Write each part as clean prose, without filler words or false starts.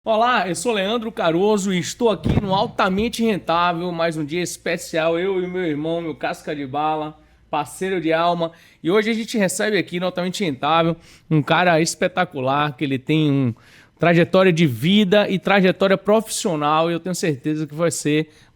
Olá, eu sou Leandro Caroso e estou aqui no Altamente Rentável, mais um dia especial, eu e meu irmão, meu casca de bala, parceiro de alma. E hoje a gente recebe aqui no Altamente Rentável um cara espetacular, que ele tem trajetória de vida e trajetória profissional, e eu tenho certeza que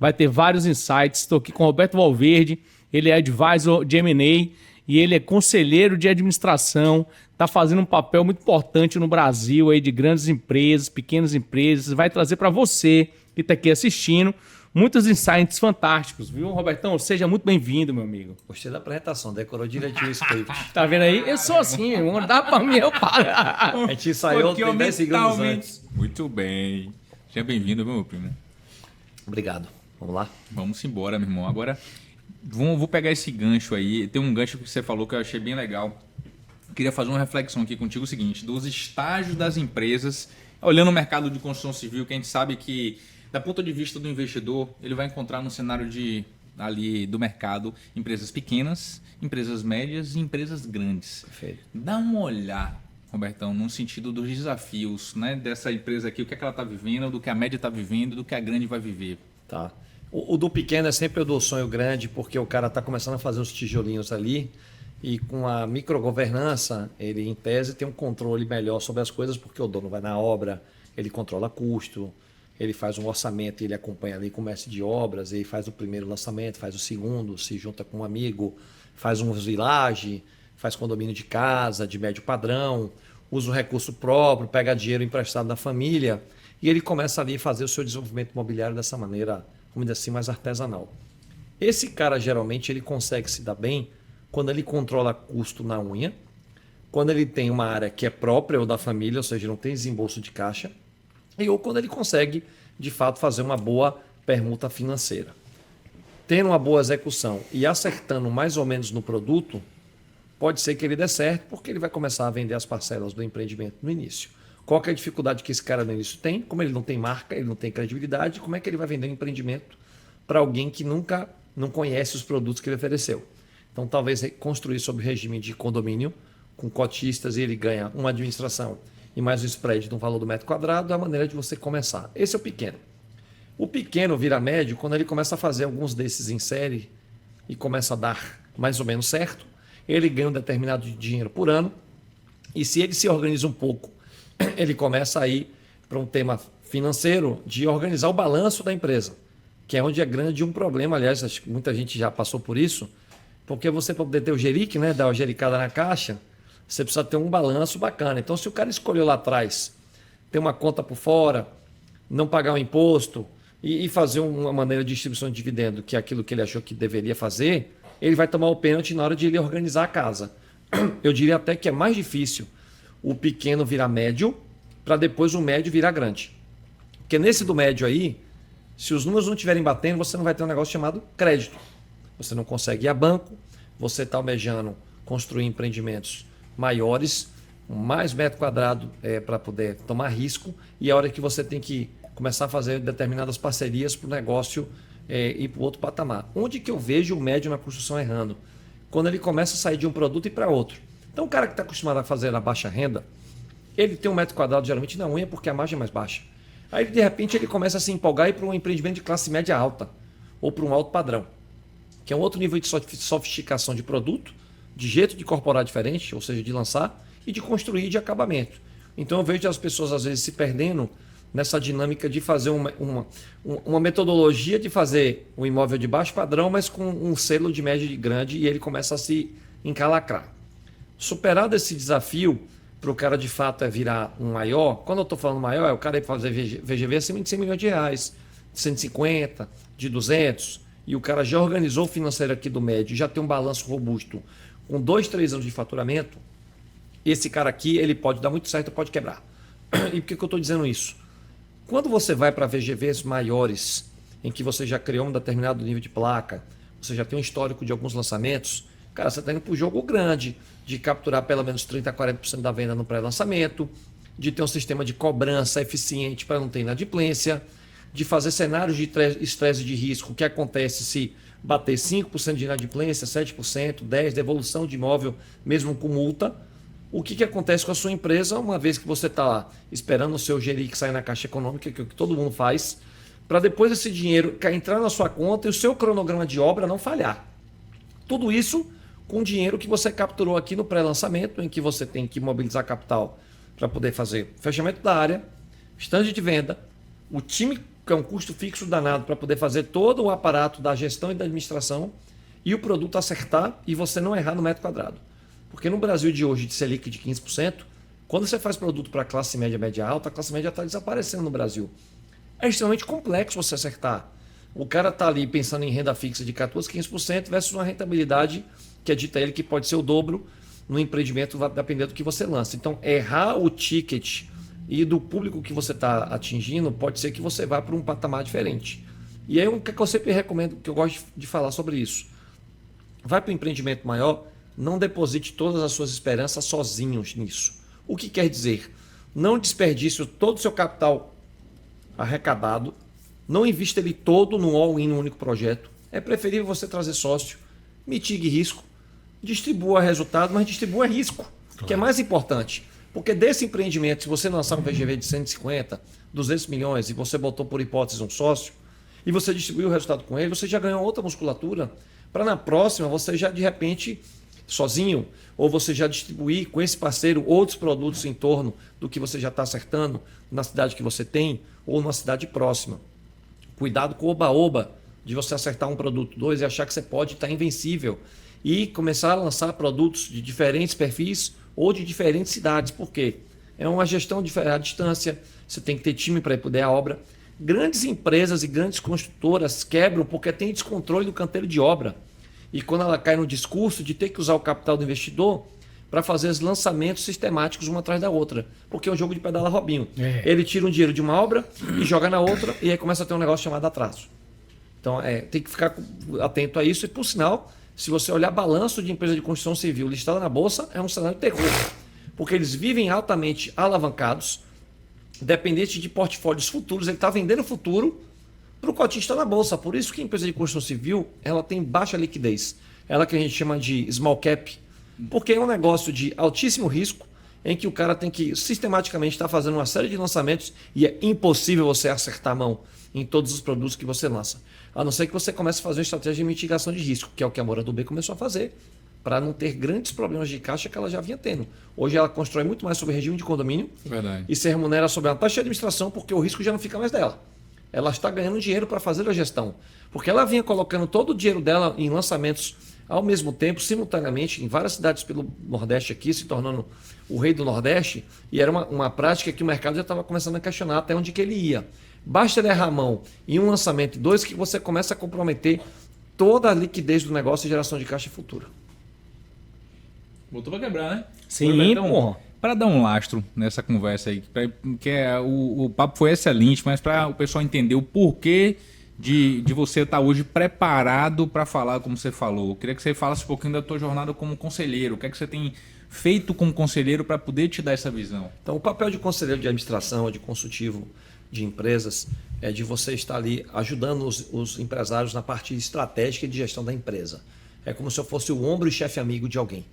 vai ter vários insights. Estou aqui com o Roberto Valverde, ele é advisor de M&A e ele é conselheiro de administração, está fazendo um papel muito importante no Brasil aí de grandes empresas, pequenas empresas, vai trazer para você que está aqui assistindo muitos insights fantásticos, viu, Robertão? Seja muito bem-vindo, meu amigo. Gostei da apresentação, decorou direitinho o script. Tá vendo aí? Eu sou assim, não dá para mim, eu paro. A gente ensaiou 10 segundos antes. Muito bem. Seja bem-vindo, meu primo. Obrigado. Vamos lá? Vamos embora, meu irmão. Agora, vou pegar esse gancho aí. Tem um gancho que você falou que eu achei bem legal. Eu queria fazer uma reflexão aqui contigo, o seguinte, dos estágios das empresas, olhando o mercado de construção civil, que a gente sabe que, da ponto de vista do investidor, ele vai encontrar no cenário ali do mercado empresas pequenas, empresas médias e empresas grandes. Perfeito. Dá uma olhada, Robertão, no sentido dos desafios, né, dessa empresa aqui, o que é que ela está vivendo, do que a média está vivendo, do que a grande vai viver. Tá. O do pequeno é sempre o do sonho grande, porque o cara está começando a fazer os tijolinhos ali e com a microgovernança, ele em tese tem um controle melhor sobre as coisas, porque o dono vai na obra, ele controla custo, ele faz um orçamento, ele acompanha ali com o mestre de obras, ele faz o primeiro lançamento, faz o segundo, se junta com um amigo, faz um village, faz condomínio de casa, de médio padrão, usa o recurso próprio, pega dinheiro emprestado da família e ele começa ali a fazer o seu desenvolvimento imobiliário dessa maneira, vamos dizer assim, mais artesanal. Esse cara, geralmente, ele consegue se dar bem quando ele controla custo na unha, quando ele tem uma área que é própria ou da família, ou seja, não tem desembolso de caixa, ou quando ele consegue, de fato, fazer uma boa permuta financeira. Tendo uma boa execução e acertando mais ou menos no produto, pode ser que ele dê certo, porque ele vai começar a vender as parcelas do empreendimento no início. Qual que é a dificuldade que esse cara no início tem? Como ele não tem marca, ele não tem credibilidade, como é que ele vai vender um empreendimento para alguém que nunca não conhece os produtos que ele ofereceu? Então, talvez construir sob o regime de condomínio, com cotistas, e ele ganha uma administração e mais um spread no valor do metro quadrado, é a maneira de você começar. Esse é o pequeno. O pequeno vira médio quando ele começa a fazer alguns desses em série e começa a dar mais ou menos certo. Ele ganha um determinado dinheiro por ano e se ele se organiza um pouco, ele começa a ir para um tema financeiro de organizar o balanço da empresa, que é onde é grande um problema. Aliás, acho que muita gente já passou por isso, porque você, para poder ter o jerique, né, dar uma jericada na caixa, você precisa ter um balanço bacana. Então, se o cara escolheu lá atrás ter uma conta por fora, não pagar o imposto e fazer uma maneira de distribuição de dividendo, que é aquilo que ele achou que deveria fazer, ele vai tomar o pênalti na hora de ele organizar a casa. Eu diria até que é mais difícil o pequeno virar médio para depois o médio virar grande. Porque nesse do médio aí, se os números não estiverem batendo, você não vai ter um negócio chamado crédito. Você não consegue ir a banco, você está almejando construir empreendimentos maiores, mais metro quadrado para poder tomar risco, e a hora que você tem que começar a fazer determinadas parcerias para o negócio ir para o outro patamar. Onde que eu vejo o médio na construção errando? Quando ele começa a sair de um produto e para outro. Então o cara que está acostumado a fazer na baixa renda, ele tem um metro quadrado geralmente na unha porque a margem é mais baixa. Aí de repente ele começa a se empolgar e ir para um empreendimento de classe média alta ou para um alto padrão, que é um outro nível de sofisticação de produto, de jeito de incorporar diferente, ou seja, de lançar, e de construir de acabamento. Então eu vejo as pessoas às vezes se perdendo nessa dinâmica de fazer uma metodologia de fazer um imóvel de baixo padrão, mas com um selo de médio e grande, e ele começa a se encalacrar. Superado esse desafio, para o cara de fato virar um maior, quando eu estou falando maior, é o cara ir fazer VGV acima de 100 milhões de reais, de 150, de 200, e o cara já organizou o financeiro aqui do médio, já tem um balanço robusto, com 2, 3 anos de faturamento, esse cara aqui ele pode dar muito certo, pode quebrar. E por que eu estou dizendo isso? Quando você vai para VGVs maiores, em que você já criou um determinado nível de placa, você já tem um histórico de alguns lançamentos, cara, você está indo para o jogo grande, de capturar pelo menos 30% a 40% da venda no pré-lançamento, de ter um sistema de cobrança eficiente para não ter inadimplência, de fazer cenários de estresse de risco, o que acontece se bater 5% de inadimplência, 7%, 10% devolução de imóvel, mesmo com multa. o que acontece com a sua empresa uma vez que você está lá esperando o seu GRI sair na Caixa Econômica, que é o que todo mundo faz, para depois esse dinheiro entrar na sua conta e o seu cronograma de obra não falhar. Tudo isso com dinheiro que você capturou aqui no pré-lançamento, em que você tem que mobilizar capital para poder fazer fechamento da área, stand de venda, o time, que é um custo fixo danado para poder fazer todo o aparato da gestão e da administração, e o produto acertar e você não errar no metro quadrado. Porque no Brasil de hoje, de Selic de 15%, quando você faz produto para classe média, média alta, a classe média está desaparecendo no Brasil. É extremamente complexo você acertar. O cara está ali pensando em renda fixa de 14%, 15% versus uma rentabilidade que é dita a ele que pode ser o dobro no empreendimento, vai depender do que você lança. Então, errar o ticket e do público que você está atingindo, pode ser que você vá para um patamar diferente. E aí, o que eu sempre recomendo, que eu gosto de falar sobre isso, vai para um empreendimento maior, não deposite todas as suas esperanças sozinhos nisso. O que quer dizer? Não desperdice todo o seu capital arrecadado, não invista ele todo no all-in, no único projeto. É preferível você trazer sócio, mitigue risco, distribua resultado, mas distribua risco, que é mais importante. Porque desse empreendimento, se você lançar um VGV de 150, 200 milhões e você botou por hipótese um sócio, e você distribuiu o resultado com ele, você já ganhou outra musculatura, para na próxima você já de repente, sozinho, ou você já distribuir com esse parceiro outros produtos em torno do que você já está acertando na cidade que você tem ou numa cidade próxima. Cuidado com o oba-oba de você acertar um produto, dois e achar que você pode estar invencível e começar a lançar produtos de diferentes perfis ou de diferentes cidades. Por quê? É uma gestão à distância, você tem que ter time para poder a obra. Grandes empresas e grandes construtoras quebram porque tem descontrole do canteiro de obra. E quando ela cai no discurso de ter que usar o capital do investidor para fazer os lançamentos sistemáticos uma atrás da outra. Porque é um jogo de pedala Robinho. Ele tira um dinheiro de uma obra e joga na outra e aí começa a ter um negócio chamado atraso. Então tem que ficar atento a isso. E por sinal, se você olhar balanço de empresa de construção civil listada na Bolsa, é um cenário de terror. Porque eles vivem altamente alavancados, dependente de portfólios futuros. Ele está vendendo futuro para o cotista na Bolsa. Por isso que a empresa de construção civil ela tem baixa liquidez. Ela que a gente chama de small cap. Porque é um negócio de altíssimo risco, em que o cara tem que sistematicamente estar fazendo uma série de lançamentos e é impossível você acertar a mão em todos os produtos que você lança. A não ser que você comece a fazer uma estratégia de mitigação de risco, que é o que a Moura do B começou a fazer, para não ter grandes problemas de caixa que ela já vinha tendo. Hoje ela constrói muito mais sobre regime de condomínio. Verdade. E se remunera sobre a taxa de administração, porque o risco já não fica mais dela. Ela está ganhando dinheiro para fazer a gestão. Porque ela vinha colocando todo o dinheiro dela em lançamentos ao mesmo tempo, simultaneamente, em várias cidades pelo Nordeste aqui, se tornando o rei do Nordeste, e era uma prática que o mercado já estava começando a questionar até onde que ele ia. Basta ele errar a mão em um lançamento, dois, que você começa a comprometer toda a liquidez do negócio e geração de caixa futura. Botou pra quebrar, né? Sim, então, porra. para dar um lastro nessa conversa aí, o papo foi excelente, mas para o pessoal entender o porquê de você estar hoje preparado para falar como você falou. Eu queria que você falasse um pouquinho da tua jornada como conselheiro. O que é que você tem feito como conselheiro para poder te dar essa visão? Então, o papel de conselheiro de administração ou de consultivo de empresas é de você estar ali ajudando os empresários na parte estratégica e de gestão da empresa. É como se eu fosse o ombro e chefe amigo de alguém.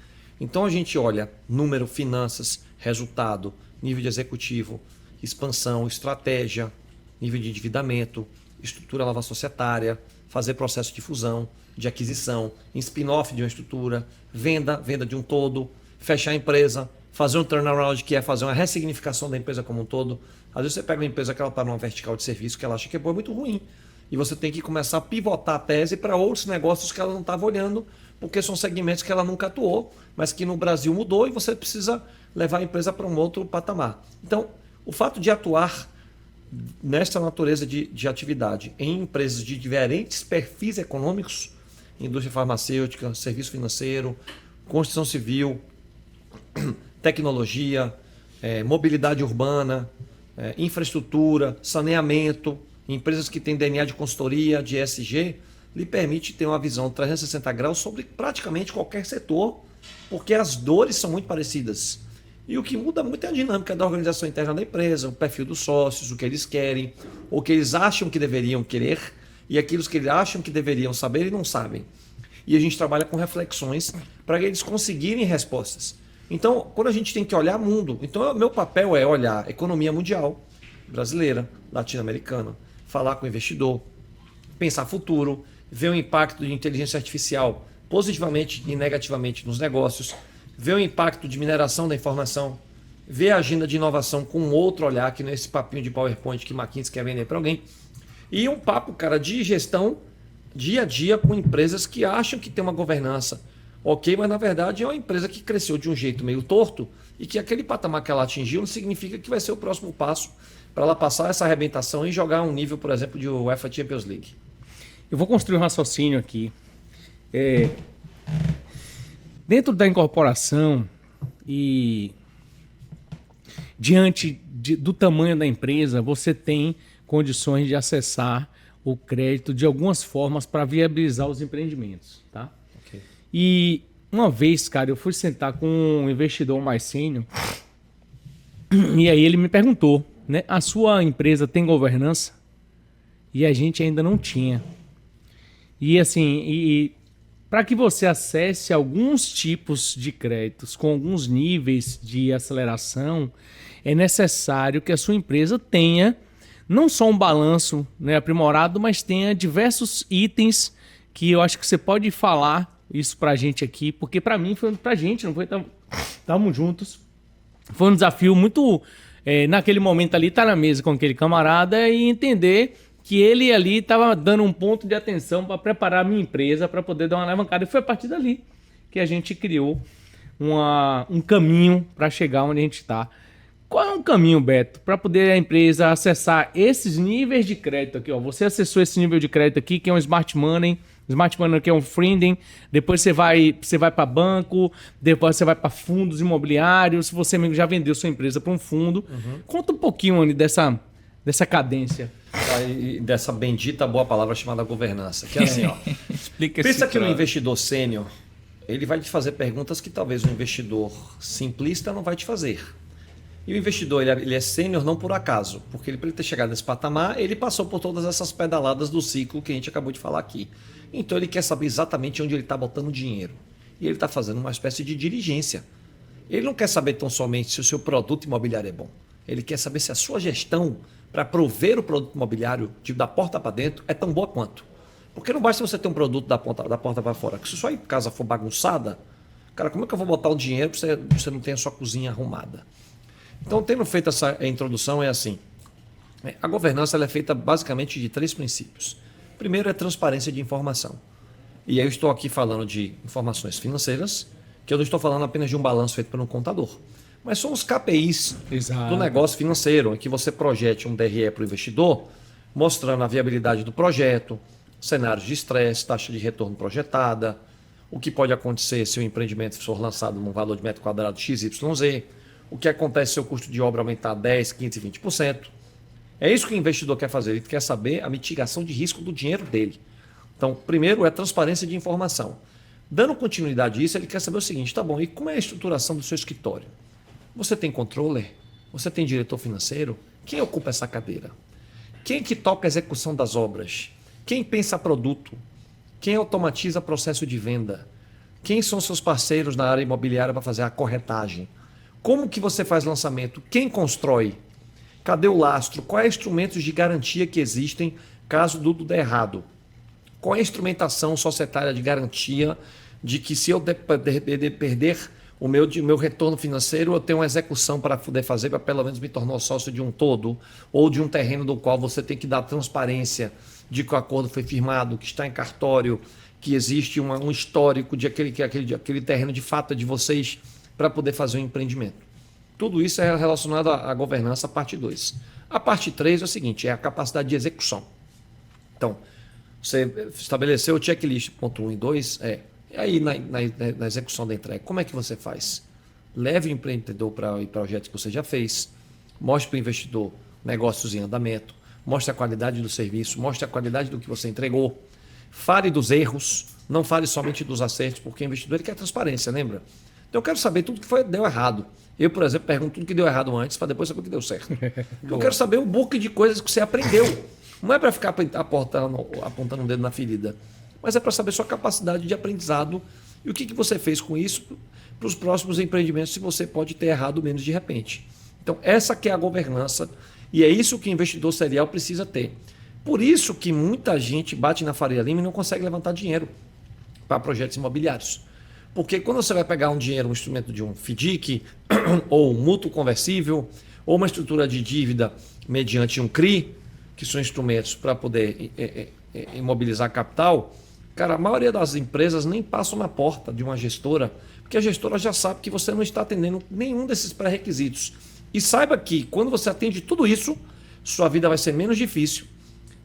Então, a gente olha número, finanças, resultado, nível de executivo, expansão, estratégia, nível de endividamento, estrutura nova societária, fazer processo de fusão, de aquisição, em spin-off de uma estrutura, venda de um todo, fechar a empresa, fazer um turnaround, que é fazer uma ressignificação da empresa como um todo. Às vezes você pega uma empresa que ela está numa vertical de serviço que ela acha que é boa, muito ruim. E você tem que começar a pivotar a tese para outros negócios que ela não estava olhando, porque são segmentos que ela nunca atuou, mas que no Brasil mudou e você precisa levar a empresa para um outro patamar. Então, o fato de atuar nesta natureza de atividade em empresas de diferentes perfis econômicos, indústria farmacêutica, serviço financeiro, construção civil, tecnologia, mobilidade urbana, infraestrutura, saneamento, empresas que têm DNA de consultoria, de ESG, lhe permite ter uma visão 360 graus sobre praticamente qualquer setor, porque as dores são muito parecidas. E o que muda muito é a dinâmica da organização interna da empresa, o perfil dos sócios, o que eles querem, o que eles acham que deveriam querer e aquilo que eles acham que deveriam saber e não sabem. E a gente trabalha com reflexões para eles conseguirem respostas. Então, quando a gente tem que olhar mundo, então meu papel é olhar a economia mundial, brasileira, latino-americana, falar com o investidor, pensar futuro, ver o impacto de inteligência artificial positivamente e negativamente nos negócios, ver o impacto de mineração da informação, ver a agenda de inovação com um outro olhar, que nesse papinho de PowerPoint que McKinsey quer vender para alguém, e um papo, cara, de gestão dia a dia com empresas que acham que tem uma governança ok, mas na verdade é uma empresa que cresceu de um jeito meio torto e que aquele patamar que ela atingiu não significa que vai ser o próximo passo para ela passar essa arrebentação e jogar um nível, por exemplo, de UEFA Champions League. Eu vou construir um raciocínio aqui. Dentro da incorporação e diante do tamanho da empresa, você tem condições de acessar o crédito de algumas formas para viabilizar os empreendimentos, tá? Okay. E uma vez, cara, eu fui sentar com um investidor mais sênior e aí ele me perguntou, né? A sua empresa tem governança? E a gente ainda não tinha. E assim, para que você acesse alguns tipos de créditos com alguns níveis de aceleração, é necessário que a sua empresa tenha não só um balanço, né, aprimorado, mas tenha diversos itens que eu acho que você pode falar isso pra gente aqui, porque pra mim foi pra gente, não foi? Estamos juntos. Foi um desafio muito, naquele momento ali, estar na mesa com aquele camarada e entender que ele ali estava dando um ponto de atenção para preparar a minha empresa para poder dar uma alavancada. E foi a partir dali que a gente criou um caminho para chegar onde a gente está. Qual é o caminho, Beto, para poder a empresa acessar esses níveis de crédito aqui? Ó? Você acessou esse nível de crédito aqui, que é um Smart Money. Smart Money aqui é um Freedom. Depois você vai para banco, depois você vai para fundos imobiliários. Se você já vendeu sua empresa para um fundo. Conta um pouquinho, Anny, dessa cadência. E dessa bendita boa palavra chamada governança. Que é assim, ó. Explica Pensa que no um investidor sênior, ele vai te fazer perguntas que talvez um investidor simplista não vai te fazer. E o investidor, ele é sênior não por acaso, porque ele, para ele ter chegado nesse patamar, ele passou por todas essas pedaladas do ciclo que a gente acabou de falar aqui. Então ele quer saber exatamente onde ele está botando o dinheiro. E ele está fazendo uma espécie de diligência. Ele não quer saber tão somente se o seu produto imobiliário é bom. Ele quer saber se a sua gestão para prover o produto imobiliário da porta para dentro é tão boa quanto. Porque não basta você ter um produto da porta para fora. Que se sua casa for bagunçada, cara, como é que eu vou botar o dinheiro para você não ter a sua cozinha arrumada? Então, tendo feito essa introdução, é assim. A governança ela é feita basicamente de 3 princípios. Primeiro é transparência de informação. E aí eu estou aqui falando de informações financeiras, que eu não estou falando apenas de um balanço feito por um contador. Mas são os KPIs do negócio financeiro, em que você projete um DRE para o investidor, mostrando a viabilidade do projeto, cenários de estresse, taxa de retorno projetada, o que pode acontecer se o empreendimento for lançado num valor de metro quadrado XYZ, o que acontece se o custo de obra aumentar 10%, 15%, 20%. É isso que o investidor quer fazer, ele quer saber a mitigação de risco do dinheiro dele. Então, primeiro é transparência de informação. Dando continuidade a isso, ele quer saber o seguinte, tá bom, e como é a estruturação do seu escritório? Você tem controller? Você tem diretor financeiro? Quem ocupa essa cadeira? Quem que toca a execução das obras? Quem pensa produto? Quem automatiza processo de venda? Quem são seus parceiros na área imobiliária para fazer a corretagem? Como que você faz lançamento? Quem constrói? Cadê o lastro? Quais instrumentos de garantia que existem caso tudo der errado? Qual é a instrumentação societária de garantia de que se eu perder o meu retorno financeiro, eu tenho uma execução para poder fazer, para pelo menos me tornar sócio de um todo, ou de um terreno do qual você tem que dar transparência de que o acordo foi firmado, que está em cartório, que existe um histórico de aquele terreno de fato de vocês para poder fazer um empreendimento. Tudo isso é relacionado à governança, parte 2. A parte 3 é o seguinte, é a capacidade de execução. Então, você estabeleceu o checklist, ponto 1 e 2, aí na execução da entrega, como é que você faz? Leve o empreendedor para projetos que você já fez, mostre para o investidor negócios em andamento, mostre a qualidade do serviço, mostre a qualidade do que você entregou, fale dos erros, não fale somente dos acertos, porque o investidor ele quer transparência, lembra? Então eu quero saber tudo que deu errado. Eu, por exemplo, pergunto tudo que deu errado antes, para depois saber o que deu certo. Eu quero saber um book de coisas que você aprendeu. Não é para ficar apontando o dedo na ferida, mas é para saber sua capacidade de aprendizado e o que você fez com isso para os próximos empreendimentos se você pode ter errado menos de repente. Então, essa que é a governança e é isso que o investidor serial precisa ter. Por isso que muita gente bate na Faria Lima e não consegue levantar dinheiro para projetos imobiliários. Porque quando você vai pegar um dinheiro, um instrumento de um FDIC, ou um mútuo conversível, ou uma estrutura de dívida mediante um CRI, que são instrumentos para poder imobilizar capital, cara, a maioria das empresas nem passam na porta de uma gestora, porque a gestora já sabe que você não está atendendo nenhum desses pré-requisitos. E saiba que quando você atende tudo isso, sua vida vai ser menos difícil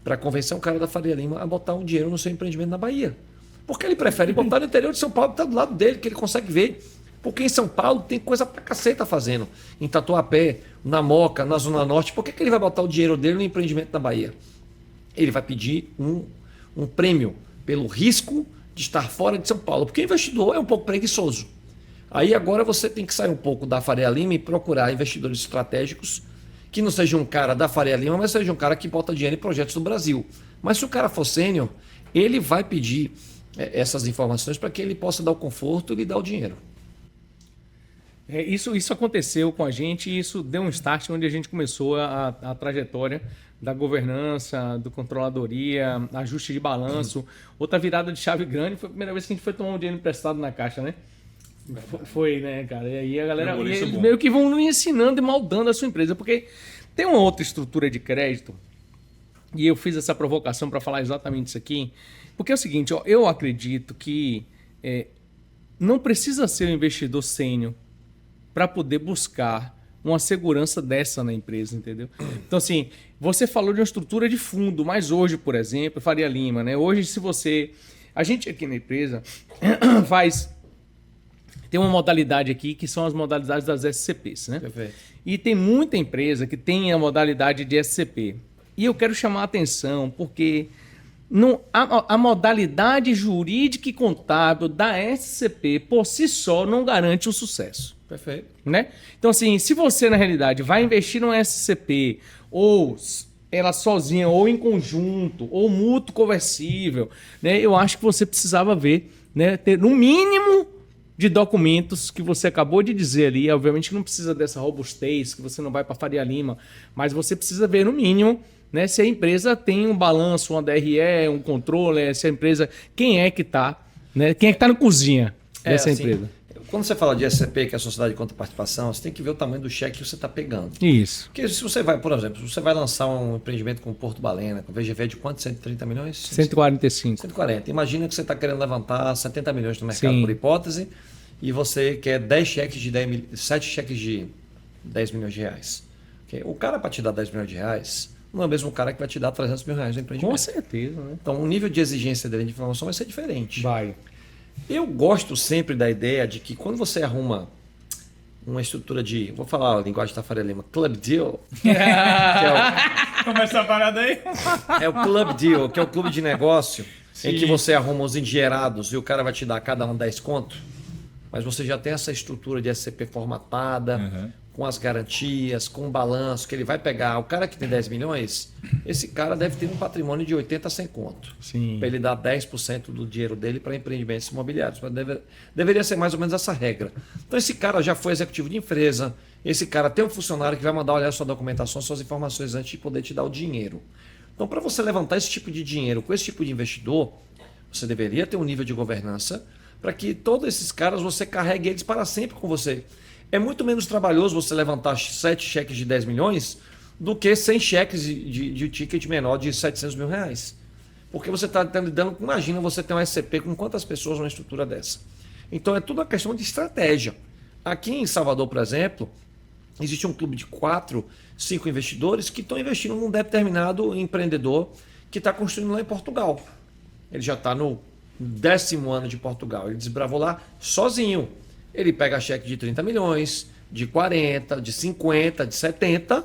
para convencer um cara da Faria Lima a botar um dinheiro no seu empreendimento na Bahia. Porque ele prefere botar no interior de São Paulo, que está do lado dele, que ele consegue ver. Porque em São Paulo tem coisa pra caceta fazendo. Em Tatuapé, na Moca, na Zona Norte. Por que ele vai botar o dinheiro dele no empreendimento na Bahia? Ele vai pedir um prêmio pelo risco de estar fora de São Paulo. Porque o investidor é um pouco preguiçoso. Aí agora você tem que sair um pouco da Faria Lima e procurar investidores estratégicos que não seja um cara da Faria Lima, mas seja um cara que bota dinheiro em projetos no Brasil. Mas se o cara for sênior, ele vai pedir essas informações para que ele possa dar o conforto e lhe dar o dinheiro. Isso aconteceu com a gente e isso deu um start onde a gente começou a trajetória da governança, do controladoria, ajuste de balanço. Outra virada de chave grande foi a primeira vez que a gente foi tomar um dinheiro emprestado na Caixa, né? Foi, né, cara? E aí a galera eles meio que vão ensinando e moldando a sua empresa, porque tem uma outra estrutura de crédito, e eu fiz essa provocação para falar exatamente isso aqui, porque é o seguinte, ó, eu acredito que não precisa ser um investidor sênior para poder buscar uma segurança dessa na empresa, entendeu? Então, assim, você falou de uma estrutura de fundo, mas hoje, por exemplo, Faria Lima, né? Hoje, se você... A gente aqui na empresa tem uma modalidade aqui que são as modalidades das SCPs, né? Perfeito. E tem muita empresa que tem a modalidade de SCP. E eu quero chamar a atenção porque a modalidade jurídica e contábil da SCP por si só não garante o sucesso. Perfeito. Né? Então, assim, se você, na realidade, vai investir numa SCP, ou ela sozinha, ou em conjunto, ou mútuo conversível, né? Eu acho que você precisava ver, né? Ter no mínimo de documentos que você acabou de dizer ali. Obviamente que não precisa dessa robustez, que você não vai para Faria Lima, mas você precisa ver no mínimo, né, se a empresa tem um balanço, uma DRE, um controle, se a empresa... Quem é que está, né? Quem é que está na cozinha dessa empresa? Quando você fala de SCP, que é a Sociedade de Contraparticipação, você tem que ver o tamanho do cheque que você está pegando. Isso. Porque se você vai, por exemplo, se você vai lançar um empreendimento com Porto Balena, com VGV de quanto? 130 milhões? 145. 140. Imagina que você está querendo levantar 70 milhões no mercado, sim, por hipótese, e você quer 10 cheques de 7 cheques de 10 milhões de reais. Okay? O cara, para te dar 10 milhões de reais, não é o mesmo cara que vai te dar 300 mil reais no empreendimento. Com certeza, né? Então, o nível de exigência dele de informação vai ser diferente. Vai. Eu gosto sempre da ideia de que quando você arruma uma estrutura de, vou falar a linguagem da Faria Lima, Club Deal, que Começa a parada aí. é o Club Deal, que é o clube de negócio, Sim. em que você arruma os engenheirados e o cara vai te dar cada um 10 conto, mas você já tem essa estrutura de SCP formatada, com as garantias, com o balanço, que ele vai pegar. O cara que tem 10 milhões, esse cara deve ter um patrimônio de 80 a 100 conto. Sim. Para ele dar 10% do dinheiro dele para empreendimentos imobiliários. Mas deveria ser mais ou menos essa regra. Então esse cara já foi executivo de empresa, esse cara tem um funcionário que vai mandar olhar sua documentação, suas informações antes de poder te dar o dinheiro. Então, para você levantar esse tipo de dinheiro com esse tipo de investidor, você deveria ter um nível de governança para que todos esses caras você carregue eles para sempre com você. É muito menos trabalhoso você levantar 7 cheques de 10 milhões do que 100 cheques de ticket menor de 700 mil reais. Porque você está lidando com, imagina você ter um SCP com quantas pessoas numa estrutura dessa. Então é tudo uma questão de estratégia. Aqui em Salvador, por exemplo, existe um clube de 4, 5 investidores que estão investindo num determinado empreendedor que está construindo lá em Portugal. Ele já está no 10º ano de Portugal. Ele desbravou lá sozinho. Ele pega cheque de 30 milhões, de 40, de 50, de 70.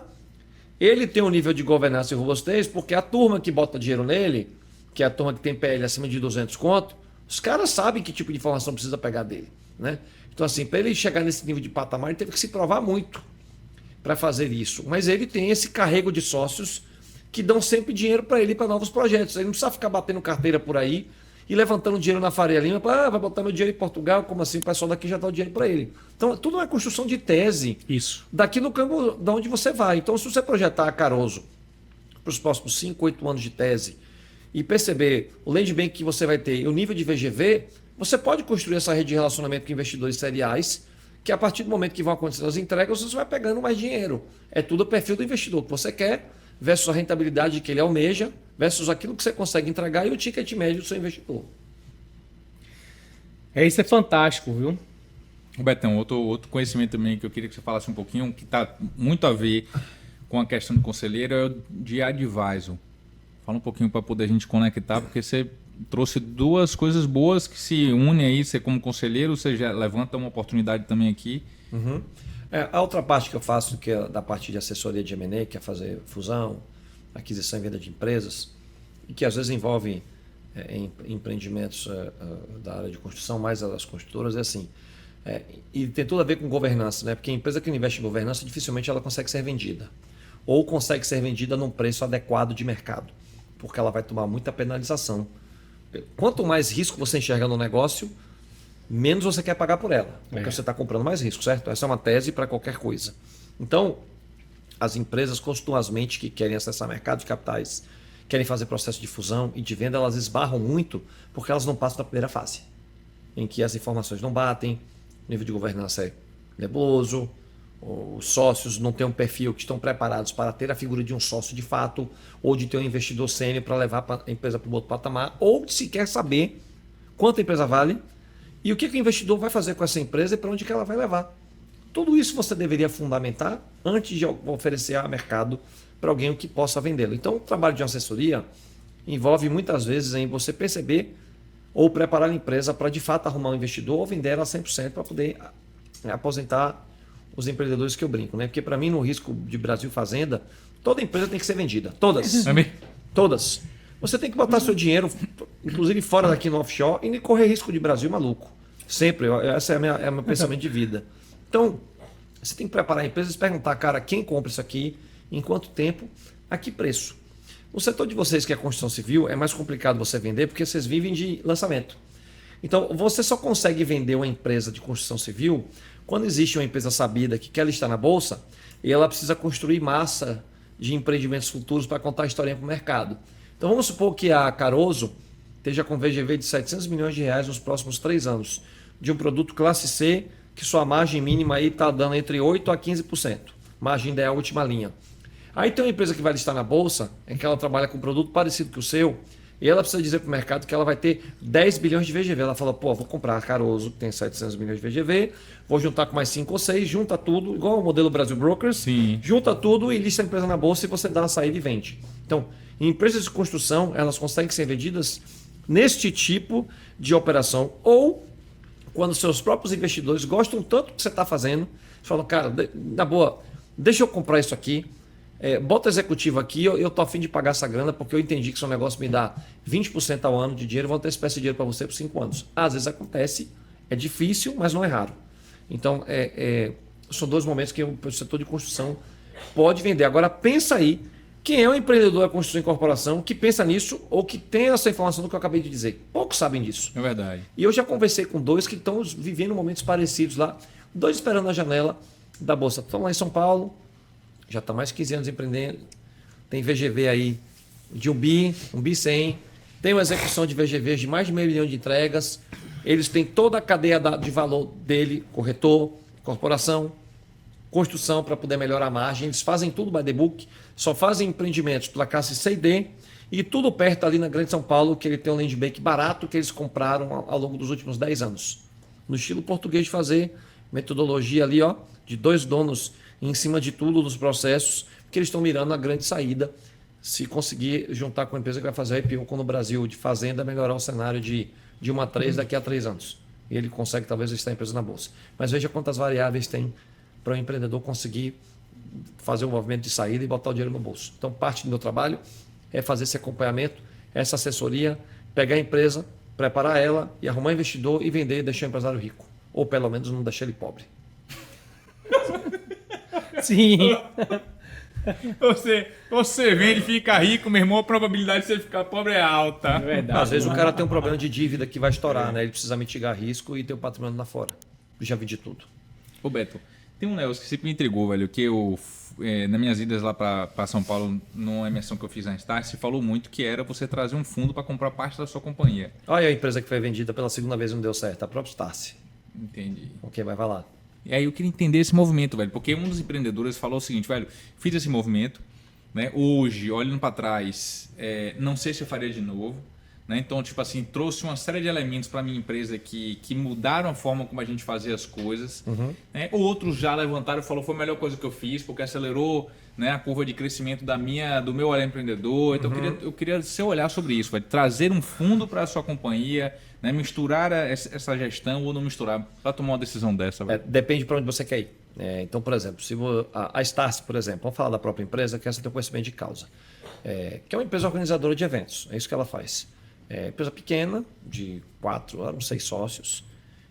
Ele tem um nível de governança e robustez, porque a turma que bota dinheiro nele, que é a turma que tem PL acima de 200 conto, os caras sabem que tipo de informação precisa pegar dele, né? Então, assim, para ele chegar nesse nível de patamar, ele teve que se provar muito para fazer isso. Mas ele tem esse carrego de sócios que dão sempre dinheiro para ele para novos projetos. Ele não precisa ficar batendo carteira por aí e levantando dinheiro na Faria Lima, vai botar meu dinheiro em Portugal, como assim? O pessoal daqui já dá o dinheiro para ele. Então, tudo é uma construção de tese Isso. daqui no campo de onde você vai. Então, se você projetar a Caroso para os próximos 5, 8 anos de tese e perceber o land bank que você vai ter e o nível de VGV, você pode construir essa rede de relacionamento com investidores seriais, que a partir do momento que vão acontecendo as entregas, você vai pegando mais dinheiro. É tudo o perfil do investidor que você quer, versus a rentabilidade que ele almeja, versus aquilo que você consegue entregar e o ticket médio do seu investidor. Isso é fantástico, viu? Robertão, outro conhecimento também que eu queria que você falasse um pouquinho, que está muito a ver com a questão do conselheiro, é o de advisor. Fala um pouquinho para poder a gente conectar, porque você trouxe duas coisas boas que se unem aí, você como conselheiro, você já levanta uma oportunidade também aqui. Uhum. A outra parte que eu faço, que é da parte de assessoria de M&A, que é fazer fusão, aquisição e venda de empresas, e que às vezes envolve empreendimentos da área de construção, mais as construtoras, é assim. E tem tudo a ver com governança, né? Porque a empresa que não investe em governança, dificilmente ela consegue ser vendida. Ou consegue ser vendida num preço adequado de mercado, porque ela vai tomar muita penalização. Quanto mais risco você enxerga no negócio, menos você quer pagar por ela, porque você está comprando mais risco, certo? Essa é uma tese para qualquer coisa. Então, as empresas costumosamente que querem acessar mercado de capitais, querem fazer processo de fusão e de venda, elas esbarram muito porque elas não passam da primeira fase, em que as informações não batem, o nível de governança é nebuloso, os sócios não têm um perfil que estão preparados para ter a figura de um sócio de fato, ou de ter um investidor sênior para levar a empresa para o outro patamar, ou de sequer saber quanto a empresa vale e o que o investidor vai fazer com essa empresa e para onde que ela vai levar. Tudo isso você deveria fundamentar antes de oferecer ao mercado para alguém que possa vendê-lo. Então, o trabalho de assessoria envolve muitas vezes em você perceber ou preparar a empresa para de fato arrumar um investidor ou vender ela 100% para poder aposentar os empreendedores que eu brinco, né? Porque para mim, no risco de Brasil Fazenda, toda empresa tem que ser vendida. Todas. Todas. Você tem que botar seu dinheiro, inclusive fora daqui no offshore, e correr risco de Brasil maluco. Sempre. Essa é o meu pensamento de vida. Então, você tem que preparar a empresa e perguntar, cara, quem compra isso aqui, em quanto tempo, a que preço? O setor de vocês, que é a construção civil, é mais complicado você vender porque vocês vivem de lançamento. Então, você só consegue vender uma empresa de construção civil quando existe uma empresa sabida que quer listar na bolsa e ela precisa construir massa de empreendimentos futuros para contar a historinha para o mercado. Então, vamos supor que a Caroso esteja com VGV de 700 milhões de reais nos próximos 3 anos, de um produto classe C, que sua margem mínima aí está dando entre 8% a 15%. Margem ideal, última linha. Aí tem uma empresa que vai listar na bolsa, em que ela trabalha com um produto parecido que o seu, e ela precisa dizer para o mercado que ela vai ter 10 bilhões de VGV. Ela fala, vou comprar a Caroso, que tem 700 milhões de VGV, vou juntar com mais 5 ou 6, junta tudo, igual o modelo Brasil Brokers, Sim. Junta tudo e lista a empresa na bolsa e você dá uma saída e vende. Então, empresas de construção, elas conseguem ser vendidas neste tipo de operação, ou quando seus próprios investidores gostam tanto do que você está fazendo, falam, cara, na boa, deixa eu comprar isso aqui, bota executivo aqui, eu tô a fim de pagar essa grana porque eu entendi que seu negócio me dá 20% ao ano de dinheiro, vou ter esse dinheiro para você por 5 anos. Às vezes acontece, é difícil, mas não é raro. Então, são 2 momentos que o setor de construção pode vender. Agora, pensa aí, quem é o empreendedor da construção e incorporação que pensa nisso ou que tem essa informação do que eu acabei de dizer? Poucos sabem disso. É verdade. E eu já conversei com 2 que estão vivendo momentos parecidos lá, 2 esperando na janela da Bolsa. Estão lá em São Paulo, já está mais de 15 anos empreendendo, tem VGV aí de um bi 100, tem uma execução de VGVs de mais de meio milhão de entregas, eles têm toda a cadeia de valor dele, corretor, corporação, construção para poder melhorar a margem, eles fazem tudo by the book, só fazem empreendimentos pela classe C e D, e tudo perto ali na Grande São Paulo, que ele tem um land bank barato que eles compraram ao longo dos últimos 10 anos. No estilo português de fazer, metodologia ali, ó, de 2 donos em cima de tudo dos processos, que eles estão mirando a grande saída, se conseguir juntar com a empresa que vai fazer a IPO no Brasil de fazenda, melhorar o cenário de 1 a 3 daqui a 3 anos. E ele consegue talvez listar a empresa na bolsa. Mas veja quantas variáveis tem para o empreendedor conseguir fazer um movimento de saída e botar o dinheiro no bolso. Então, parte do meu trabalho é fazer esse acompanhamento, essa assessoria, pegar a empresa, preparar ela e arrumar investidor e vender e deixar o empresário rico. Ou pelo menos não deixar ele pobre. Sim. Você vende e fica rico, meu irmão, a probabilidade de você ficar pobre é alta. É verdade. Às vezes o cara tem um problema de dívida que vai estourar, né? Ele precisa mitigar risco e ter o patrimônio lá fora. Já vi de tudo. Ô Beto, tem um negócio que sempre me intrigou, velho, que eu, nas minhas idas lá para São Paulo, numa imersão que eu fiz na Star, se falou muito que era você trazer um fundo para comprar parte da sua companhia. Olha a empresa que foi vendida pela segunda vez e não deu certo, a própria Starce. Entendi. Ok, vai lá. E aí eu queria entender esse movimento, velho, porque um dos empreendedores falou o seguinte, velho, fiz esse movimento, né? Hoje, olhando para trás, não sei se eu faria de novo, né? Então, tipo assim, trouxe uma série de elementos para minha empresa que mudaram a forma como a gente fazia as coisas, né? Outros já levantaram e falaram, foi a melhor coisa que eu fiz, porque acelerou, né, a curva de crescimento do meu olhar empreendedor. Então, eu queria seu olhar sobre isso, velho, trazer um fundo para a sua companhia, né, misturar essa gestão ou não misturar para tomar uma decisão dessa, velho. Depende para onde você quer ir. Então, por exemplo, se a Starce, por exemplo, vamos falar da própria empresa, que essa tem o conhecimento de causa, que é uma empresa organizadora de eventos, é isso que ela faz. Empresa pequena, de 4 a 6 sócios,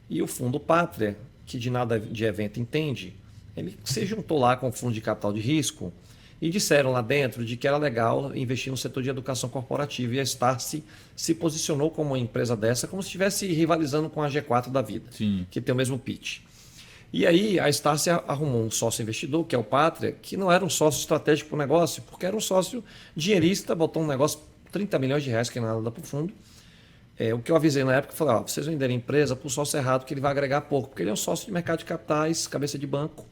e o Fundo Pátria, que de nada de evento entende, ele se juntou lá com o Fundo de Capital de Risco e disseram lá dentro de que era legal investir no setor de educação corporativa, e a Starce se posicionou como uma empresa dessa, como se estivesse rivalizando com a G4 da vida, Sim. que tem o mesmo pitch. E aí a Starce arrumou um sócio investidor, que é o Pátria, que não era um sócio estratégico para o negócio, porque era um sócio dinheirista, botou um negócio 30 milhões de reais que não dá para o fundo. O que eu avisei na época, eu falei, vocês venderem empresa para o sócio errado, que ele vai agregar pouco, porque ele é um sócio de mercado de capitais, cabeça de banco.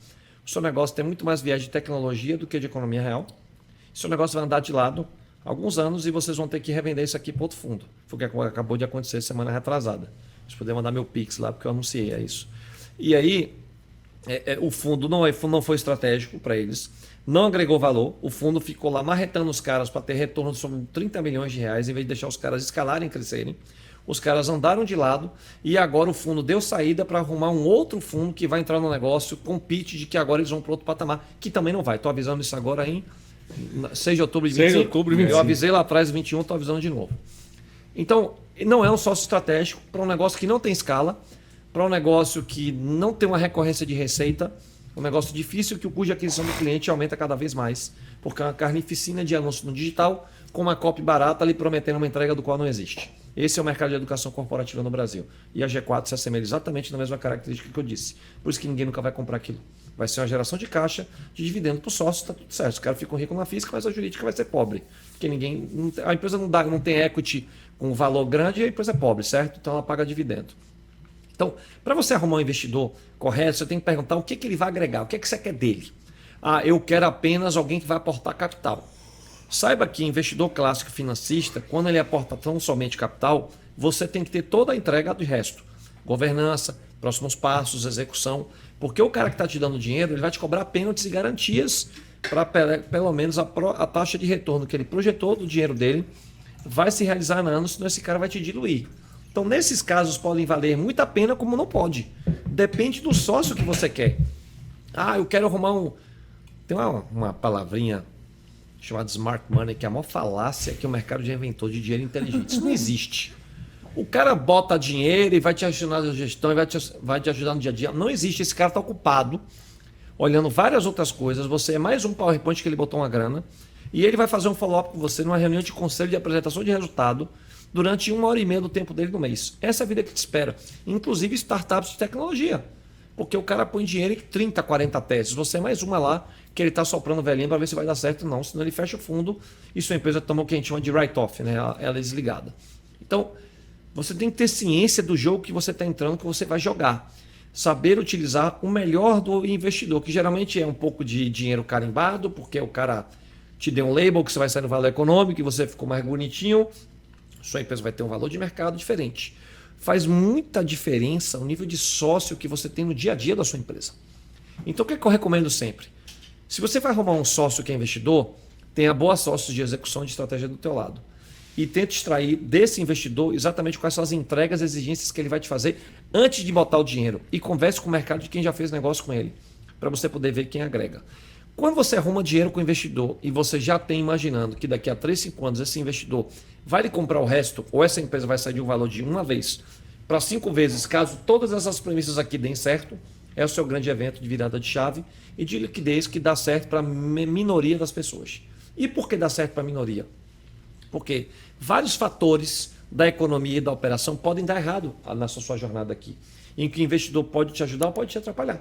O seu negócio tem muito mais viés de tecnologia do que de economia real. O seu negócio vai andar de lado alguns anos e vocês vão ter que revender isso aqui para outro fundo. Foi o que acabou de acontecer semana retrasada. Vocês podem mandar meu Pix lá, porque eu anunciei, é isso. E aí, o fundo não foi estratégico para eles, não agregou valor, o fundo ficou lá marretando os caras para ter retorno sobre 30 milhões de reais, em vez de deixar os caras escalarem e crescerem. Os caras andaram de lado e agora o fundo deu saída para arrumar um outro fundo que vai entrar no negócio com pitch de que agora eles vão para outro patamar, que também não vai. Estou avisando isso agora em 6 de outubro de 6 de 25. outubro de 25. Eu avisei lá atrás, 21, estou avisando de novo. Então, não é um sócio estratégico para um negócio que não tem escala, para um negócio que não tem uma recorrência de receita, um negócio difícil que o custo de aquisição do cliente aumenta cada vez mais, porque é uma carnificina de anúncio no digital com uma copy barata lhe prometendo uma entrega do qual não existe. Esse é o mercado de educação corporativa no Brasil. E a G4 se assemelha exatamente na mesma característica que eu disse. Por isso que ninguém nunca vai comprar aquilo. Vai ser uma geração de caixa, de dividendo para o sócio, está tudo certo. Os caras ficam ricos na física, mas a jurídica vai ser pobre. Porque a empresa não tem equity com valor grande e a empresa é pobre, certo? Então ela paga dividendo. Então, para você arrumar um investidor correto, você tem que perguntar o que ele vai agregar, o que você quer dele. Eu quero apenas alguém que vai aportar capital. Saiba que investidor clássico financista, quando ele aporta tão somente capital, você tem que ter toda a entrega do resto. Governança, próximos passos, execução. Porque o cara que está te dando dinheiro, ele vai te cobrar pênaltis e garantias para pelo menos a taxa de retorno que ele projetou do dinheiro dele vai se realizar na ano, senão esse cara vai te diluir. Então, nesses casos, podem valer muito a pena, como não pode. Depende do sócio que você quer. Eu quero arrumar um... Tem uma palavrinha chamada Smart Money, que é a maior falácia que o mercado já inventou de dinheiro inteligente. Isso não existe. O cara bota dinheiro e vai te ajudar na gestão, e vai te ajudar no dia a dia. Não existe. Esse cara está ocupado, olhando várias outras coisas. Você é mais um PowerPoint que ele botou uma grana, e ele vai fazer um follow-up com você numa reunião de conselho de apresentação de resultado durante 1h30 do tempo dele no mês. Essa é a vida que te espera. Inclusive startups de tecnologia. Porque o cara põe dinheiro em 30, 40 teses. Você é mais uma lá que ele está soprando velhinha para ver se vai dar certo ou não. Senão ele fecha o fundo e sua empresa toma o que a gente chama de write-off, né? Ela é desligada. Então, você tem que ter ciência do jogo que você está entrando, que você vai jogar. Saber utilizar o melhor do investidor, que geralmente é um pouco de dinheiro carimbado, porque o cara te deu um label que você vai sair no valor econômico e você ficou mais bonitinho. Sua empresa vai ter um valor de mercado diferente. Faz muita diferença o nível de sócio que você tem no dia a dia da sua empresa. Então, o que eu recomendo sempre? Se você vai arrumar um sócio que é investidor, tenha boas sócios de execução de estratégia do teu lado. E tente extrair desse investidor exatamente quais são as entregas e exigências que ele vai te fazer antes de botar o dinheiro. E converse com o mercado de quem já fez negócio com ele, para você poder ver quem agrega. Quando você arruma dinheiro com o investidor e você já tem imaginando que daqui a 3, 5 anos esse investidor vai lhe comprar o resto, ou essa empresa vai sair de um valor de uma vez para 5 vezes, caso todas essas premissas aqui deem certo, é o seu grande evento de virada de chave e de liquidez que dá certo para a minoria das pessoas. E por que dá certo para a minoria? Porque vários fatores da economia e da operação podem dar errado nessa sua jornada aqui, em que o investidor pode te ajudar ou pode te atrapalhar.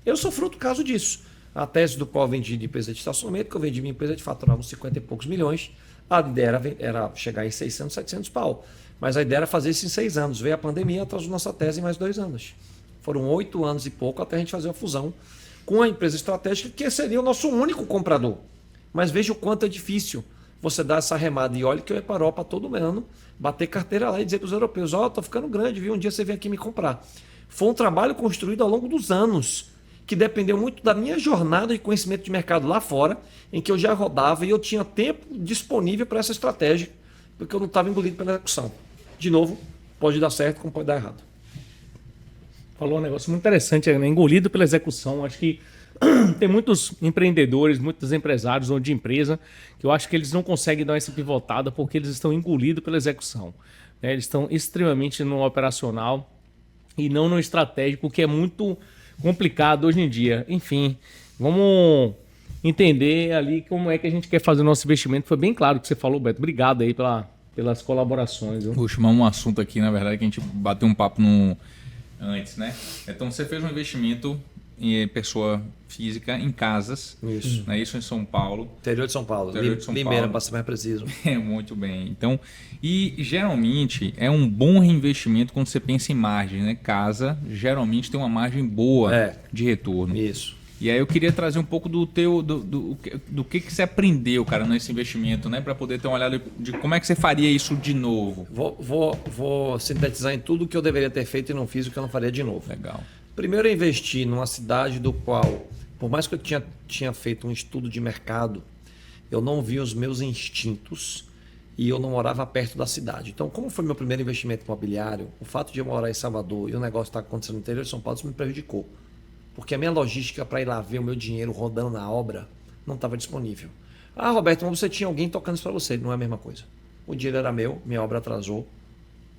Eu sou fruto do caso disso. A tese do qual eu vendi de empresa de estacionamento, que eu vendi minha empresa de faturar uns 50 e poucos milhões, a ideia era chegar em 600, 700 pau. Mas a ideia era fazer isso em 6 anos. Veio a pandemia, atrasou nossa tese em mais 2 anos. Foram 8 anos e pouco até a gente fazer a fusão com a empresa estratégica, que seria o nosso único comprador. Mas veja o quanto é difícil você dar essa remada. E olha que eu ia para a Europa todo ano, bater carteira lá e dizer para os europeus, tô ficando grande, viu? Um dia você vem aqui me comprar. Foi um trabalho construído ao longo dos anos, que dependeu muito da minha jornada de conhecimento de mercado lá fora, em que eu já rodava e eu tinha tempo disponível para essa estratégia, porque eu não estava engolido pela execução. De novo, pode dar certo, como pode dar errado. Falou um negócio muito interessante, né? Engolido pela execução. Acho que tem muitos empreendedores, muitos empresários ou de empresa que eu acho que eles não conseguem dar essa pivotada porque eles estão engolidos pela execução, né? Eles estão extremamente no operacional e não no estratégico, que é muito complicado hoje em dia. Enfim, vamos entender ali como é que a gente quer fazer o nosso investimento. Foi bem claro o que você falou, Beto. Obrigado aí pelas colaborações. Viu? Vou chamar um assunto aqui, na verdade, que a gente bateu um papo antes, né? Então você fez um investimento em pessoa física em casas, Isso. Né? Isso em São Paulo. Interior de São Paulo. Interior de São Limeira, Paulo. para ser mais preciso. Muito bem. Então, e geralmente é um bom reinvestimento quando você pensa em margem, né? Casa geralmente tem uma margem boa de retorno. Isso. E aí eu queria trazer um pouco do que você aprendeu, cara, nesse investimento, né? Para poder ter uma olhada de como é que você faria isso de novo. Vou sintetizar em tudo que eu deveria ter feito e não fiz, o que eu não faria de novo. Legal. Primeiro, eu investi numa cidade do qual, por mais que eu tinha feito um estudo de mercado, eu não vi os meus instintos e eu não morava perto da cidade. Então, como foi meu primeiro investimento imobiliário, o fato de eu morar em Salvador e o negócio estar acontecendo no interior de São Paulo, isso me prejudicou. Porque a minha logística para ir lá ver o meu dinheiro rodando na obra não estava disponível. Roberto, mas você tinha alguém tocando isso para você. Não é a mesma coisa. O dinheiro era meu, minha obra atrasou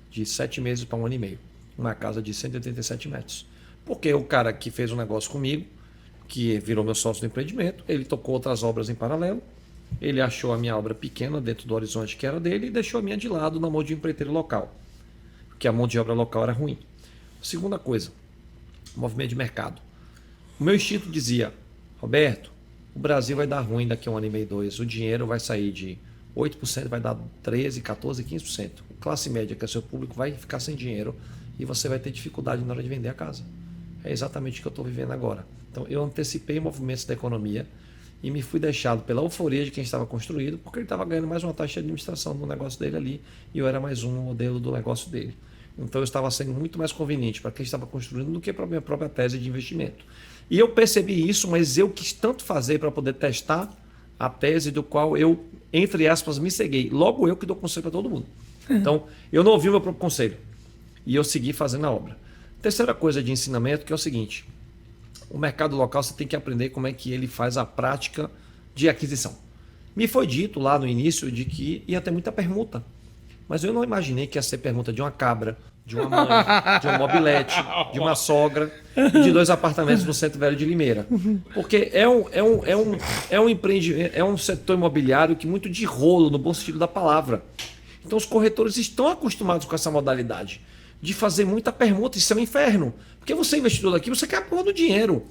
de 7 meses para 1 ano e meio. Uma casa de 187 metros. Porque o cara que fez um negócio comigo, que virou meu sócio do empreendimento, ele tocou outras obras em paralelo, ele achou a minha obra pequena dentro do horizonte que era dele e deixou a minha de lado na mão de um empreiteiro local. Porque a mão de obra local era ruim. Segunda coisa, movimento de mercado. O meu instinto dizia, Roberto, o Brasil vai dar ruim daqui a 1 ano e meio, 2. O dinheiro vai sair de 8%, vai dar 13%, 14%, 15%. A classe média, que é o seu público, vai ficar sem dinheiro e você vai ter dificuldade na hora de vender a casa. É exatamente o que eu estou vivendo agora. Então, eu antecipei movimentos da economia e me fui deixado pela euforia de quem estava construído, porque ele estava ganhando mais uma taxa de administração do negócio dele ali e eu era mais um modelo do negócio dele. Então, eu estava sendo muito mais conveniente para quem estava construindo do que para a minha própria tese de investimento. E eu percebi isso, mas eu quis tanto fazer para poder testar a tese do qual eu, entre aspas, me ceguei. Logo eu que dou conselho para todo mundo. Então, eu não ouvi o meu próprio conselho. E eu segui fazendo a obra. Terceira coisa de ensinamento, que é o seguinte. O mercado local, você tem que aprender como é que ele faz a prática de aquisição. Me foi dito lá no início de que ia ter muita permuta. Mas eu não imaginei que ia ser permuta de uma cabra, de uma mãe, de um mobilete, de uma sogra e de 2 apartamentos no Centro Velho de Limeira. Porque é um empreendimento, é um setor imobiliário que muito de rolo, no bom sentido da palavra. Então os corretores estão acostumados com essa modalidade de fazer muita permuta. Isso é um inferno. Porque você é investidor daqui, você quer a porra do dinheiro.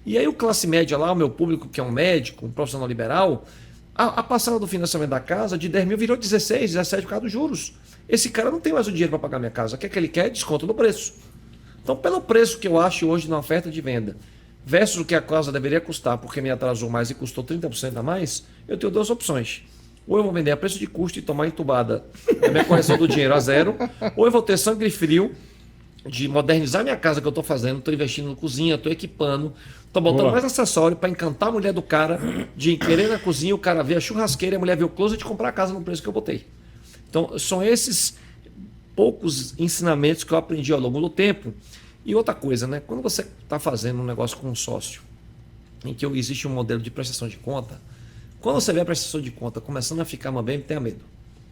E aí o classe média lá, o meu público que é um médico, um profissional liberal, a parcela do financiamento da casa de 10 mil virou 16, 17 por causa dos juros. Esse cara não tem mais o dinheiro para pagar minha casa. O que é que ele quer? Desconto no preço. Então, pelo preço que eu acho hoje na oferta de venda, versus o que a casa deveria custar, porque me atrasou mais e custou 30% a mais, eu tenho 2 opções. Ou eu vou vender a preço de custo e tomar entubada a minha correção do dinheiro a zero, ou eu vou ter sangue frio de modernizar minha casa que eu estou fazendo, estou investindo na cozinha, estou equipando, estou botando mais acessório para encantar a mulher do cara, de querer na cozinha, o cara ver a churrasqueira e a mulher ver o closet e comprar a casa no preço que eu botei. Então, são esses poucos ensinamentos que eu aprendi ao longo do tempo. E outra coisa, né? Quando você está fazendo um negócio com um sócio, em que existe um modelo de prestação de conta, quando você vê a prestação de conta começando a ficar mambeme, tenha medo.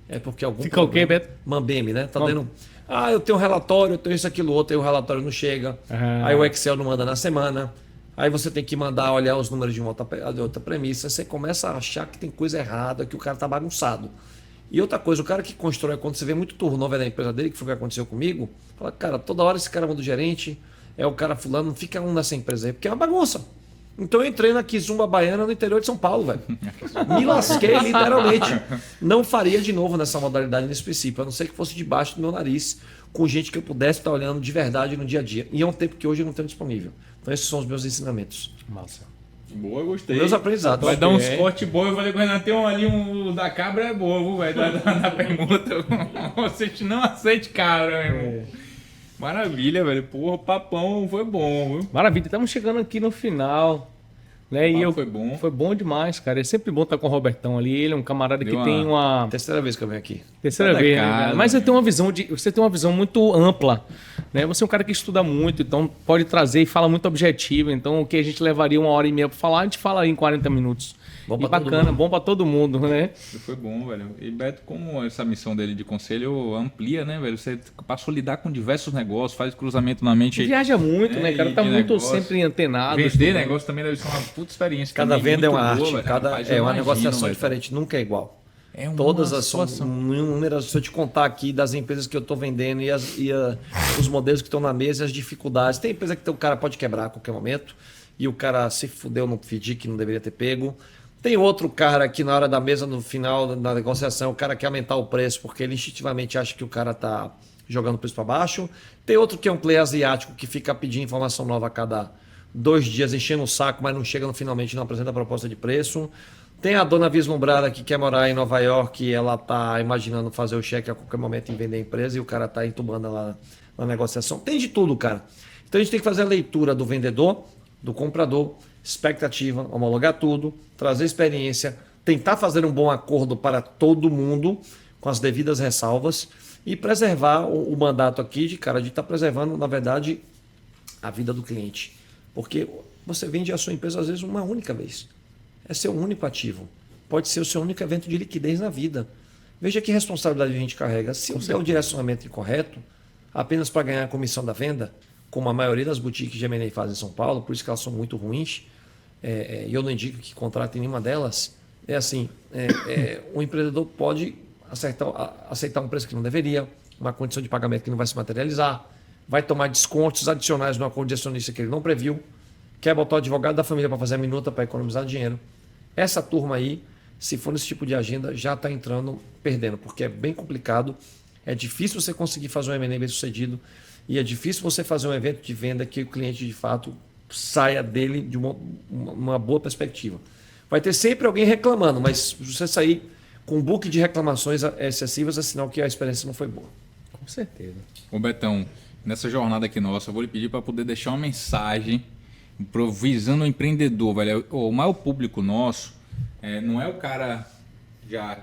É porque algum Fica o quê, Beto? Mambeme, né? Tá dando Ah, eu tenho um relatório, eu tenho isso, aquilo, outro, aí o relatório não chega. Aí o Excel não manda na semana. Aí você tem que mandar olhar os números de outra premissa. Você começa a achar que tem coisa errada, que o cara tá bagunçado. E outra coisa, o cara que constrói, quando você vê muito turnover da empresa dele, que foi o que aconteceu comigo, fala, cara, toda hora esse cara muda o gerente, é o cara fulano, não fica um nessa empresa aí, porque é uma bagunça. Então eu entrei na Kizumba Baiana no interior de São Paulo, velho. Me lasquei literalmente. Não faria de novo nessa modalidade nesse princípio, a não ser que fosse debaixo do meu nariz, com gente que eu pudesse estar olhando de verdade no dia a dia. E é um tempo que hoje eu não tenho disponível. Então esses são os meus ensinamentos. Massa. Boa, gostei. Meus aprendizados. Vai dar uns cortes bons. Eu falei com o Renan, tem um da cabra é boa, vai da permuta. Você não aceite cabra, meu irmão. Maravilha, velho. Porra, o papão foi bom, viu? Maravilha, estamos chegando aqui no final. Né? E Foi bom. Foi bom demais, cara. É sempre bom estar com o Robertão ali. Ele é um camarada que Deu tem uma. Terceira vez que eu venho aqui. Terceira Cada vez, né, cara, cara? Mas né? você tem uma visão muito ampla, né? Você é um cara que estuda muito, então pode trazer e fala muito objetivo. Então o que a gente levaria 1h30 para falar, a gente fala aí em 40 minutos. Bom E pra todo bacana, mundo. bom para todo mundo, né? Foi bom, velho. E Beto, como essa missão dele de conselho amplia, né, velho? Você passou a lidar com diversos negócios, faz cruzamento na mente. Viaja muito, né, cara? e Tá de muito negócio. sempre antenado. Vender estudando. negócio também deve ser uma puta experiência. Cada também, venda é uma muito arte, boa, velho. cada Rapaz, eu é uma imagino, negociação velho. diferente, nunca é igual. É uma Todas as são situação. inúmeras. Se eu te contar aqui das empresas que eu estou vendendo os modelos que estão na mesa e as dificuldades. Tem empresa que o cara pode quebrar a qualquer momento e o cara se fudeu no FDIC que não deveria ter pego. Tem outro cara que na hora da mesa, no final da negociação, o cara quer aumentar o preço porque ele instintivamente acha que o cara está jogando o preço para baixo. Tem outro que é um player asiático que fica pedindo informação nova a cada 2 dias, enchendo o saco, mas não chega no finalmente, não apresenta a proposta de preço. Tem a dona vislumbrada que quer morar em Nova York e ela está imaginando fazer o cheque a qualquer momento em vender a empresa e o cara está entubando ela na negociação. Tem de tudo, cara. Então a gente tem que fazer a leitura do vendedor, do comprador, expectativa, homologar tudo, trazer experiência, tentar fazer um bom acordo para todo mundo, com as devidas ressalvas, e preservar o mandato aqui de estar preservando, na verdade, a vida do cliente. Porque você vende a sua empresa, às vezes, uma única vez. É seu único ativo. Pode ser o seu único evento de liquidez na vida. Veja que responsabilidade a gente carrega. Se eu der o direcionamento incorreto, apenas para ganhar a comissão da venda, como a maioria das boutiques de M&A fazem em São Paulo, por isso que elas são muito ruins, e eu não indico que contratem nenhuma delas, é assim, o empreendedor pode aceitar um preço que não deveria, uma condição de pagamento que não vai se materializar, vai tomar descontos adicionais no acordo de acionista que ele não previu, quer botar o advogado da família para fazer a minuta para economizar dinheiro. Essa turma aí, se for nesse tipo de agenda, já está entrando perdendo, porque é bem complicado, é difícil você conseguir fazer um M&A bem sucedido e é difícil você fazer um evento de venda que o cliente de fato saia dele de uma boa perspectiva. Vai ter sempre alguém reclamando, mas se você sair com um book de reclamações excessivas, é sinal que a experiência não foi boa. Com certeza. Ô Betão, nessa jornada aqui nossa, eu vou lhe pedir para poder deixar uma mensagem visando o empreendedor, velho. O maior público nosso não é o cara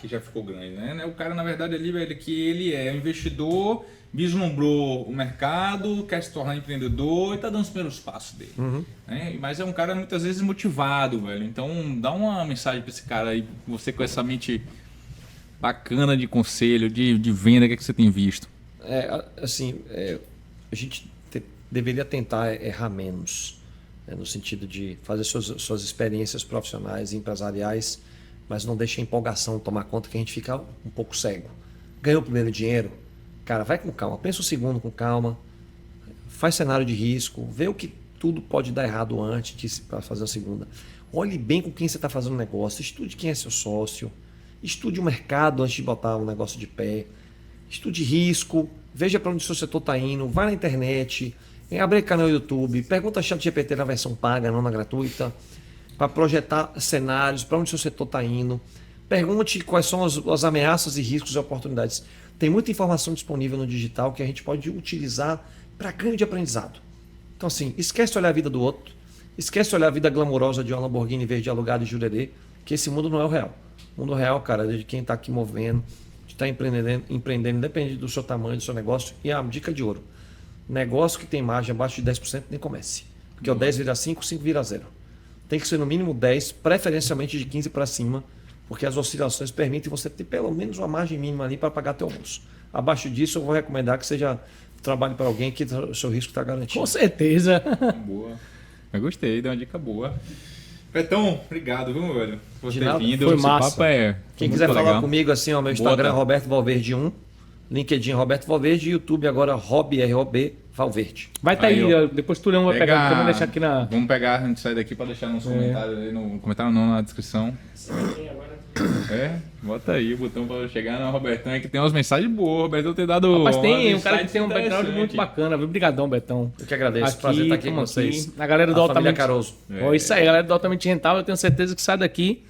que já ficou grande, né? É o cara, na verdade, ali, velho, que ele é investidor, vislumbrou o mercado, quer se tornar empreendedor e está dando os primeiros passos dele. Né? Mas é um cara muitas vezes motivado, velho. Então dá uma mensagem para esse cara aí, você com essa mente bacana de conselho, de venda, o que, é que você tem visto? A gente deveria tentar errar menos, no sentido de fazer suas experiências profissionais e empresariais, mas não deixa a empolgação tomar conta que a gente fica um pouco cego. Ganhou o primeiro dinheiro? Cara, vai com calma, pensa o segundo com calma, faz cenário de risco, vê o que tudo pode dar errado antes para fazer a segunda. Olhe bem com quem você está fazendo negócio, estude quem é seu sócio, estude o mercado antes de botar um negócio de pé, estude risco, veja para onde o seu setor está indo, vai na internet, abre canal no YouTube, pergunta a ChatGPT na versão paga, não na gratuita, para projetar cenários, para onde o seu setor está indo. Pergunte quais são as ameaças e riscos e oportunidades. Tem muita informação disponível no digital que a gente pode utilizar para ganho de aprendizado. Então, assim, esquece olhar a vida do outro, esquece olhar a vida glamourosa de uma Lamborghini verde alugada e jurerê, que esse mundo não é o real. O mundo real, cara, é de quem está aqui movendo, de estar empreendendo, independente do seu tamanho, do seu negócio. E a dica de ouro, negócio que tem margem abaixo de 10% nem comece. Porque o 10 vira 5, 5 vira 0. Tem que ser no mínimo 10, preferencialmente de 15 para cima, porque as oscilações permitem você ter pelo menos uma margem mínima ali para pagar teu almoço. Abaixo disso, eu vou recomendar que seja trabalhe para alguém que o seu risco está garantido. Com certeza. Boa. Eu gostei, deu uma dica boa. Betão, obrigado, viu, meu velho? Por De ter nada. vindo. Foi Esse massa. papo é Quem muito quiser falar legal. comigo, assim, ó, meu Instagram é Bota. Roberto Valverde 1, LinkedIn Roberto Valverde e YouTube agora Rob, R-O-B, Valverde. Vai estar aí, Aí, ó. ó, depois tu vai pegar, vamos deixar aqui na... Vamos pegar antes de sair daqui para deixar nos comentários aí, no comentário não, na descrição. Bota aí o botão para chegar na Robertão, é que tem umas mensagens boas, o Robertão tem dado. Mas tem umas um cara que insights tem um background muito interessantes. bacana, viu? Obrigadão, Betão. Eu que agradeço, prazer estar aqui com tamo vocês. A galera do A família Altamente... Caroso. Ó, isso aí, galera do Altamente Rentável, eu tenho certeza que sai daqui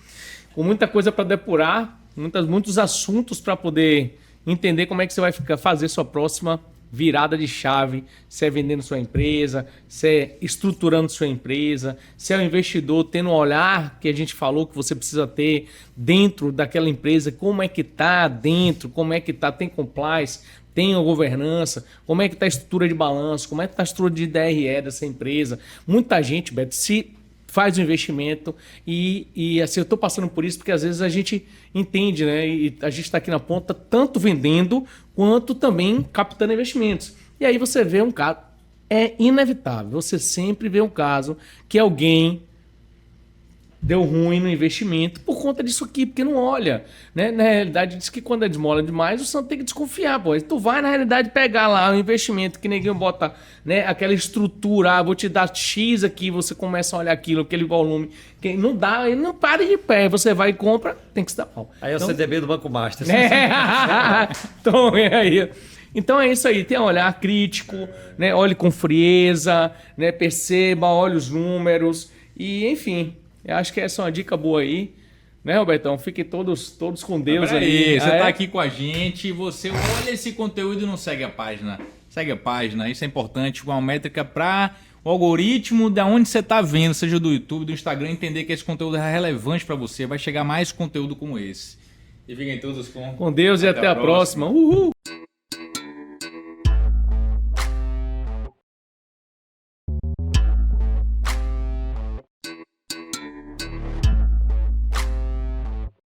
com muita coisa para depurar, muitos assuntos para poder entender como é que você vai fazer sua próxima virada de chave, se é vendendo sua empresa, se é estruturando sua empresa, se é um investidor tendo um olhar que a gente falou que você precisa ter dentro daquela empresa, como é que tá dentro, como é que tá, tem compliance, tem a governança, como é que tá a estrutura de balanço, como é que tá a estrutura de DRE dessa empresa. Muita gente, Beto, se faz o investimento e assim, eu estou passando por isso porque às vezes a gente entende, né? E a gente está aqui na ponta tanto vendendo quanto também captando investimentos. E aí você vê um caso, é inevitável, você sempre vê um caso que alguém deu ruim no investimento por conta disso aqui, porque não olha, né? Na realidade, diz que quando é desmola demais, o santo tem que desconfiar, pô. Tu vai, na realidade, pegar lá o investimento que ninguém bota, né? Aquela estrutura, vou te dar X aqui, você começa a olhar aquilo, aquele volume, que não dá, ele não para de pé, você vai e compra, tem que se dar mal. Aí é o Então, CDB do Banco Master. então, é aí. Então é isso aí, tenha um olhar crítico, né? Olhe com frieza, né? Perceba, olhe os números e, enfim, eu acho que essa é uma dica boa aí, né, Robertão? Fiquem todos com Deus aí. Você tá aqui com a gente, você olha esse conteúdo e não segue a página. Segue a página, isso é importante, uma métrica para o algoritmo de onde você tá vendo, seja do YouTube, do Instagram, entender que esse conteúdo é relevante para você, vai chegar mais conteúdo como esse. E fiquem todos Com Deus e até a próxima. Uhul!